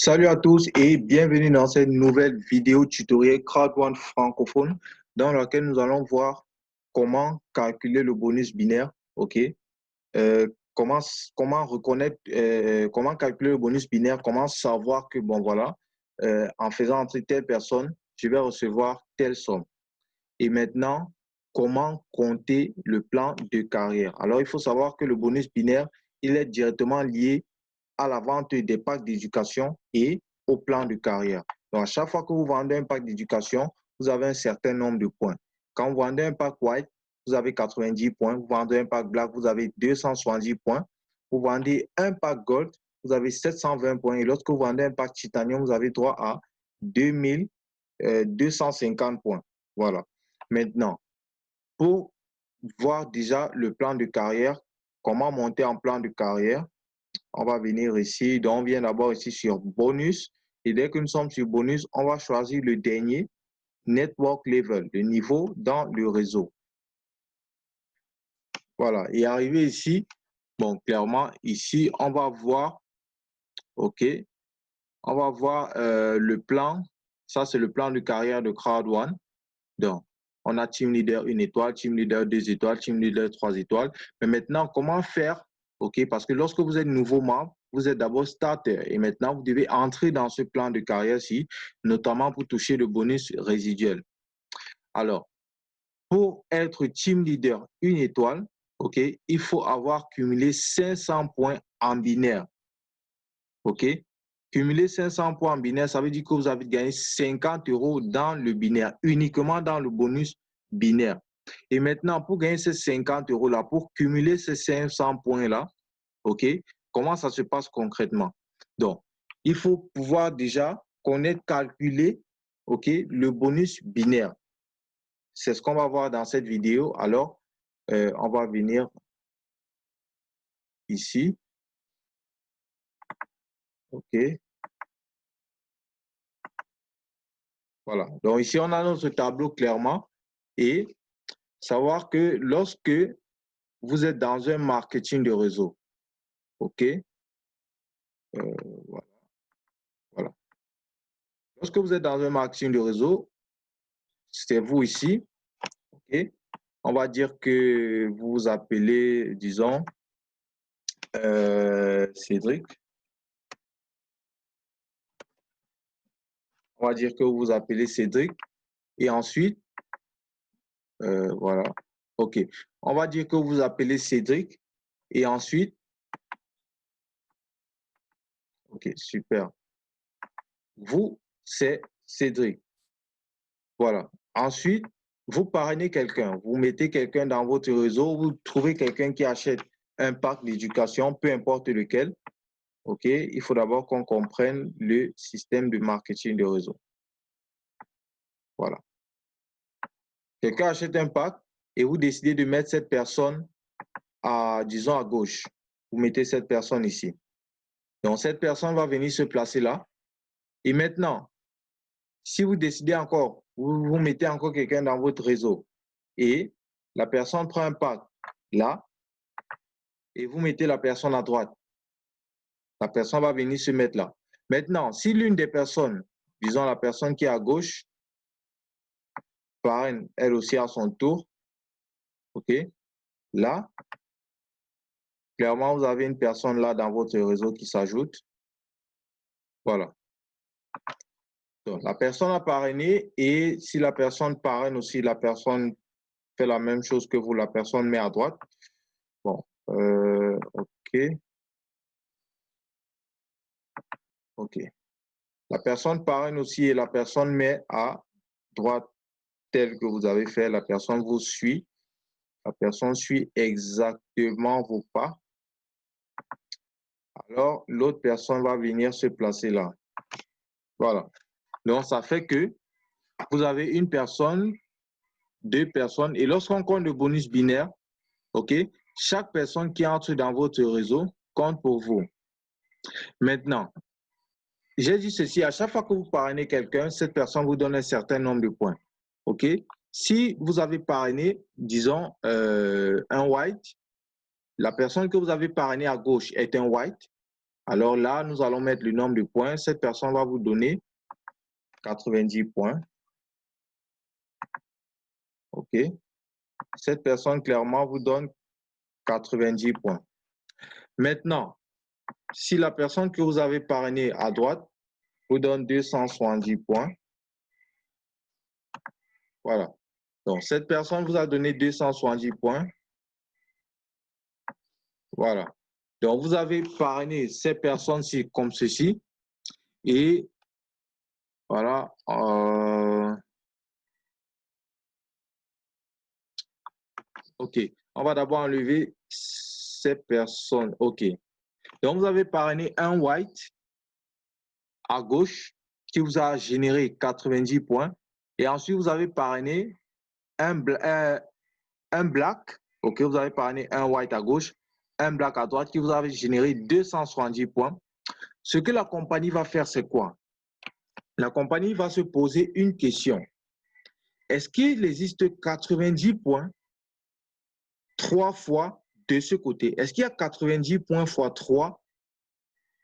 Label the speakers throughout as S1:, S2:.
S1: Salut à tous et bienvenue dans cette nouvelle vidéo tutoriel Crowd1 francophone dans laquelle nous allons voir comment calculer le bonus binaire, ok? Comment, comment reconnaître, comment calculer le bonus binaire, comment savoir que, bon voilà, en faisant entrer telle personne, je vais recevoir telle somme. Et maintenant, comment compter le plan de carrière? Alors, il faut savoir que le bonus binaire, il est directement lié à la vente des packs d'éducation et au plan de carrière. Donc, à chaque fois que vous vendez un pack d'éducation, vous avez un certain nombre de points. Quand vous vendez un pack white, vous avez 90 points. Vous vendez un pack black, vous avez 270 points. Vous vendez un pack gold, vous avez 720 points. Et lorsque vous vendez un pack titanium, vous avez droit à 2250 points. Voilà. Maintenant, pour voir déjà le plan de carrière, comment monter en plan de carrière, on va venir ici. Donc, on vient d'abord ici sur bonus. Et dès que nous sommes sur bonus, on va choisir le dernier, network level, le niveau dans le réseau. Voilà. Et arrivé ici, bon, clairement, ici, on va voir, OK, on va voir le plan. Ça, c'est le plan de carrière de Crowd1. Donc, on a Team Leader 1 étoile, Team Leader 2 étoiles, Team Leader 3 étoiles. Mais maintenant, comment faire? OK, parce que lorsque vous êtes nouveau membre, vous êtes d'abord starter. Et maintenant, vous devez entrer dans ce plan de carrière-ci, notamment pour toucher le bonus résiduel. Alors, pour être Team Leader 1 étoile, OK, il faut avoir cumulé 500 points en binaire. OK? Cumuler 500 points en binaire, ça veut dire que vous avez gagné 50 € dans le binaire, uniquement dans le bonus binaire. Et maintenant, pour gagner ces 50 € là, pour cumuler ces 500 points-là, OK, comment ça se passe concrètement? Donc, il faut pouvoir déjà connaître, calculer, OK, le bonus binaire. C'est ce qu'on va voir dans cette vidéo. Alors, on va venir ici. OK. Voilà. Donc, ici, on a notre tableau clairement. Et savoir que lorsque vous êtes dans un marketing de réseau, OK, voilà, voilà. Lorsque vous êtes dans un marketing de réseau, c'est vous ici, OK, on va dire que vous vous appelez, disons, Cédric. On va dire que vous vous appelez Cédric. Et ensuite, voilà, OK. On va dire que vous vous appelez Cédric. Et ensuite, OK, super. Vous, c'est Cédric. Voilà. Ensuite, vous parrainez quelqu'un. Vous mettez quelqu'un dans votre réseau. Vous trouvez quelqu'un qui achète un pack d'éducation, peu importe lequel. OK? Il faut d'abord qu'on comprenne le système de marketing de réseau. Voilà. Quelqu'un achète un pack et vous décidez de mettre cette personne à, disons, à gauche. Vous mettez cette personne ici. Donc, cette personne va venir se placer là. Et maintenant, si vous décidez encore, vous mettez encore quelqu'un dans votre réseau et la personne prend un pack là et vous mettez la personne à droite, la personne va venir se mettre là. Maintenant, si l'une des personnes, disons la personne qui est à gauche, parraine elle aussi à son tour, OK, là, clairement, vous avez une personne là dans votre réseau qui s'ajoute. Voilà. Donc, la personne a parrainé et si la personne parraine aussi, la personne fait la même chose que vous, la personne met à droite. Bon, OK. OK. La personne parraine aussi et la personne met à droite tel que vous avez fait. La personne vous suit. La personne suit exactement vos pas. Alors, l'autre personne va venir se placer là. Voilà. Donc, ça fait que vous avez une personne, deux personnes. Et lorsqu'on compte le bonus binaire, OK, chaque personne qui entre dans votre réseau compte pour vous. Maintenant, j'ai dit ceci, à chaque fois que vous parrainez quelqu'un, cette personne vous donne un certain nombre de points. OK? Si vous avez parrainé, disons, un white, la personne que vous avez parrainé à gauche est un white, Alors là, nous allons mettre le nombre de points. Cette personne va vous donner 90 points. OK. Cette personne, clairement, vous donne 90 points. Maintenant, si la personne que vous avez parrainée à droite vous donne 270 points, voilà. Donc, cette personne vous a donné 270 points. Voilà. Donc, vous avez parrainé ces personnes-ci comme ceci. Et voilà. OK. On va d'abord enlever ces personnes. OK. Donc, vous avez parrainé un white à gauche qui vous a généré 90 points. Et ensuite, vous avez parrainé un black. OK. Vous avez parrainé un white à gauche, un black à droite qui vous avait généré 270 points. Ce que la compagnie va faire, c'est quoi? La compagnie va se poser une question. Est-ce qu'il existe 90 points 3 fois de ce côté? Est-ce qu'il y a 90 points fois 3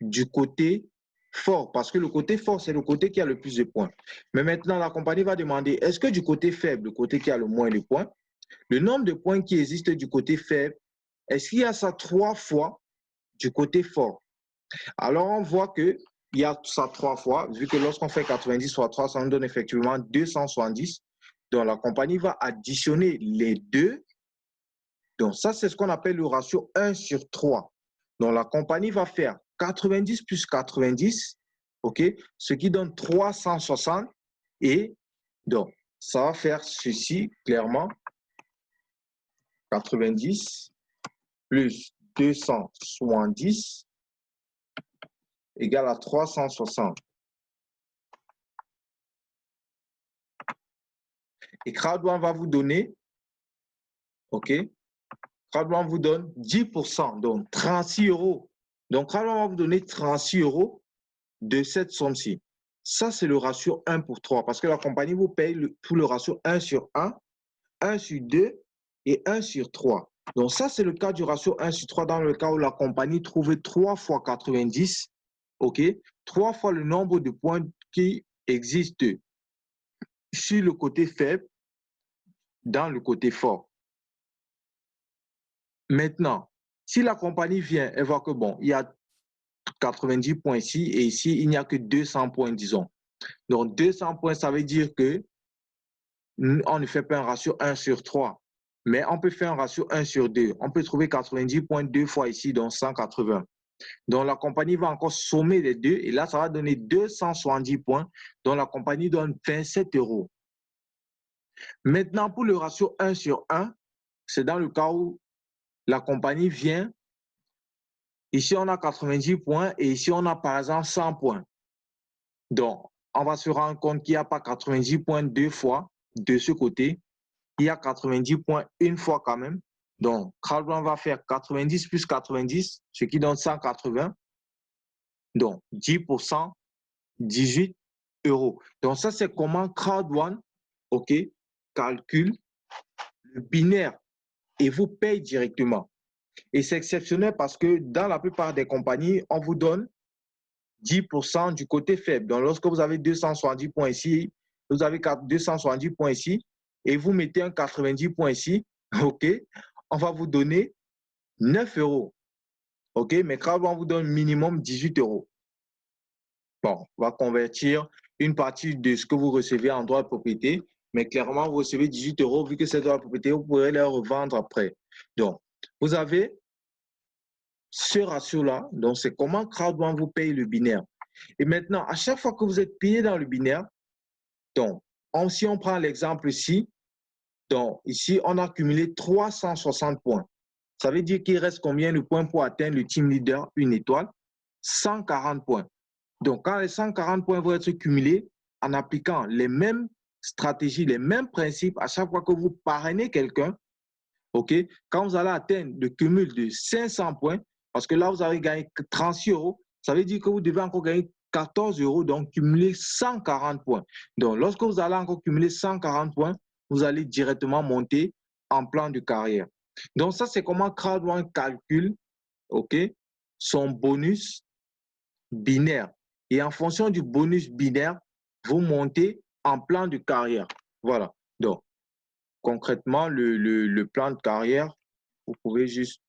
S1: du côté fort? Parce que le côté fort, c'est le côté qui a le plus de points. Mais maintenant, la compagnie va demander, est-ce que du côté faible, le côté qui a le moins de points, le nombre de points qui existe du côté faible, est-ce qu'il y a ça 3 fois du côté fort? Alors, on voit qu'il y a ça 3 fois, vu que lorsqu'on fait 90 fois 3, ça nous donne effectivement 270. Donc, la compagnie va additionner les deux. Donc, ça, c'est ce qu'on appelle le ratio 1 sur 3. Donc, la compagnie va faire 90 plus 90, OK, ce qui donne 360. Et donc, ça va faire ceci, clairement, 90 plus 270 égale à 360. Et CrowdOne va vous donner, OK, CrowdOne vous donne 10%, donc 36 euros. Donc, CrowdOne va vous donner 36 euros de cette somme-ci. Ça, c'est le ratio 1 pour 3, parce que la compagnie vous paye tout le ratio 1 sur 1, 1 sur 2 et 1 sur 3. Donc, ça, c'est le cas du ratio 1 sur 3 dans le cas où la compagnie trouve 3 fois 90, OK, 3 fois le nombre de points qui existent sur le côté faible dans le côté fort. Maintenant, si la compagnie vient, elle voit que bon, il y a 90 points ici et ici, il n'y a que 200 points, disons. Donc, 200 points, ça veut dire que on ne fait pas un ratio 1 sur 3, mais on peut faire un ratio 1 sur 2. On peut trouver 90 points deux fois ici, donc 180. Donc, la compagnie va encore sommer les deux et là, ça va donner 270 points. Donc, la compagnie donne 27 euros. Maintenant, pour le ratio 1 sur 1, c'est dans le cas où la compagnie vient. Ici, on a 90 points et ici, on a par exemple 100 points. Donc, on va se rendre compte qu'il n'y a pas 90 points deux fois de ce côté. Il y a 90 points une fois quand même. Donc, CrowdOne va faire 90 plus 90, ce qui donne 180. Donc, 10%, 18 euros. Donc, ça, c'est comment CrowdOne, OK, calcule le binaire et vous paye directement. Et c'est exceptionnel parce que dans la plupart des compagnies, on vous donne 10% du côté faible. Donc, lorsque vous avez 270 points ici, vous avez 270 points ici, et vous mettez un 90 points ici, OK, on va vous donner 9 euros. OK, mais CrowdOne vous donne minimum 18 euros. Bon, on va convertir une partie de ce que vous recevez en droit de propriété, mais clairement, vous recevez 18 euros, vu que c'est droit de propriété, vous pourrez les revendre après. Donc, vous avez ce ratio-là, donc c'est comment CrowdOne vous paye le binaire. Et maintenant, à chaque fois que vous êtes payé dans le binaire, donc, si on prend l'exemple ici, donc ici, on a cumulé 360 points. Ça veut dire qu'il reste combien de points pour atteindre le team leader, une étoile? 140 points. Donc, quand les 140 points vont être cumulés en appliquant les mêmes stratégies, les mêmes principes à chaque fois que vous parrainez quelqu'un, OK, quand vous allez atteindre le cumul de 500 points, parce que là, vous avez gagné 36 euros, ça veut dire que vous devez encore gagner 14 euros, donc cumuler 140 points. Donc, lorsque vous allez encore cumuler 140 points, vous allez directement monter en plan de carrière. Donc, ça, c'est comment CrowdOne calcule, OK, son bonus binaire. Et en fonction du bonus binaire, vous montez en plan de carrière. Voilà. Donc, concrètement, le plan de carrière, vous pouvez juste...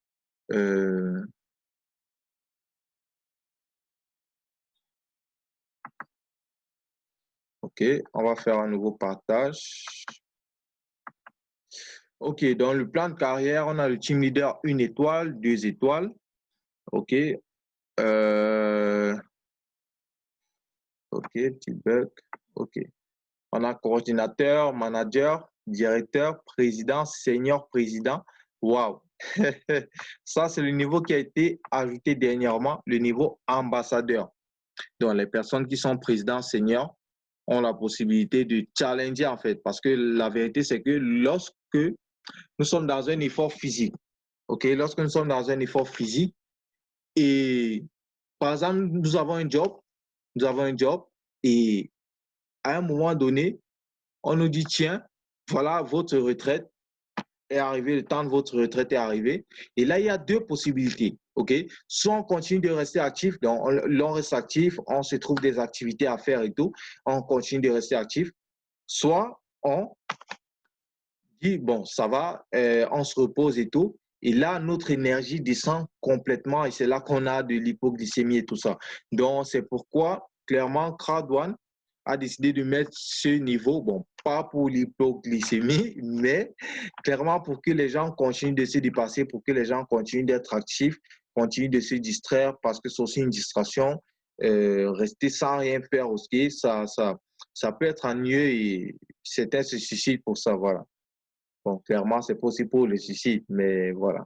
S1: OK, on va faire un nouveau partage. OK, dans le plan de carrière, on a le team leader 1 étoile, 2 étoiles. OK. OK, petit bug. OK. On a coordinateur, manager, directeur, président, senior président. Waouh! Ça, c'est le niveau qui a été ajouté dernièrement, le niveau ambassadeur. Donc, les personnes qui sont présidents seniors ont la possibilité de challenger, en fait, parce que la vérité, c'est que lorsque nous sommes dans un effort physique, OK, lorsque nous sommes dans un effort physique et, par exemple, nous avons un job et à un moment donné, on nous dit, tiens, voilà, votre retraite est arrivée, le temps de votre retraite est arrivé. Et là, il y a deux possibilités, OK? Soit on continue de rester actif, donc on reste actif, on se trouve des activités à faire et tout, on continue de rester actif. Soit on dit, bon, ça va, on se repose et tout. Et là, notre énergie descend complètement et c'est là qu'on a de l'hypoglycémie et tout ça. Donc, c'est pourquoi, clairement, Crowd1 a décidé de mettre ce niveau, bon, pas pour l'hypoglycémie, mais clairement pour que les gens continuent de se dépasser, pour que les gens continuent d'être actifs, continuent de se distraire, parce que c'est aussi une distraction. Rester sans rien faire aussi, ça peut être ennuyeux et certains se suicident pour ça, voilà. Bon, clairement, c'est possible pour le suicide, mais voilà,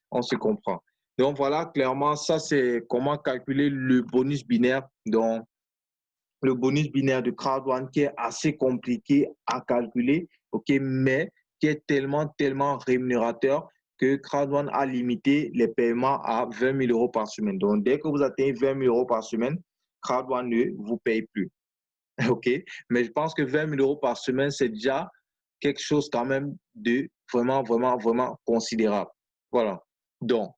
S1: on se comprend. Donc voilà, clairement, ça c'est comment calculer le bonus binaire. Donc, le bonus binaire de Crowd1 qui est assez compliqué à calculer, ok, mais qui est tellement rémunérateur que Crowd1 a limité les paiements à 20 000 euros par semaine. Donc, dès que vous atteignez 20 000 euros par semaine, Crowd1 ne vous paye plus. OK? Mais je pense que 20 000 euros par semaine, c'est déjà quelque chose quand même de vraiment considérable. Voilà. Donc,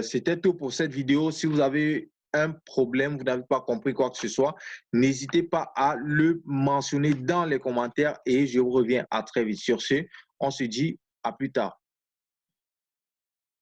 S1: c'était tout pour cette vidéo. Si vous avez un problème, vous n'avez pas compris quoi que ce soit, n'hésitez pas à le mentionner dans les commentaires et je vous reviens à très vite. Sur ce, on se dit à plus tard.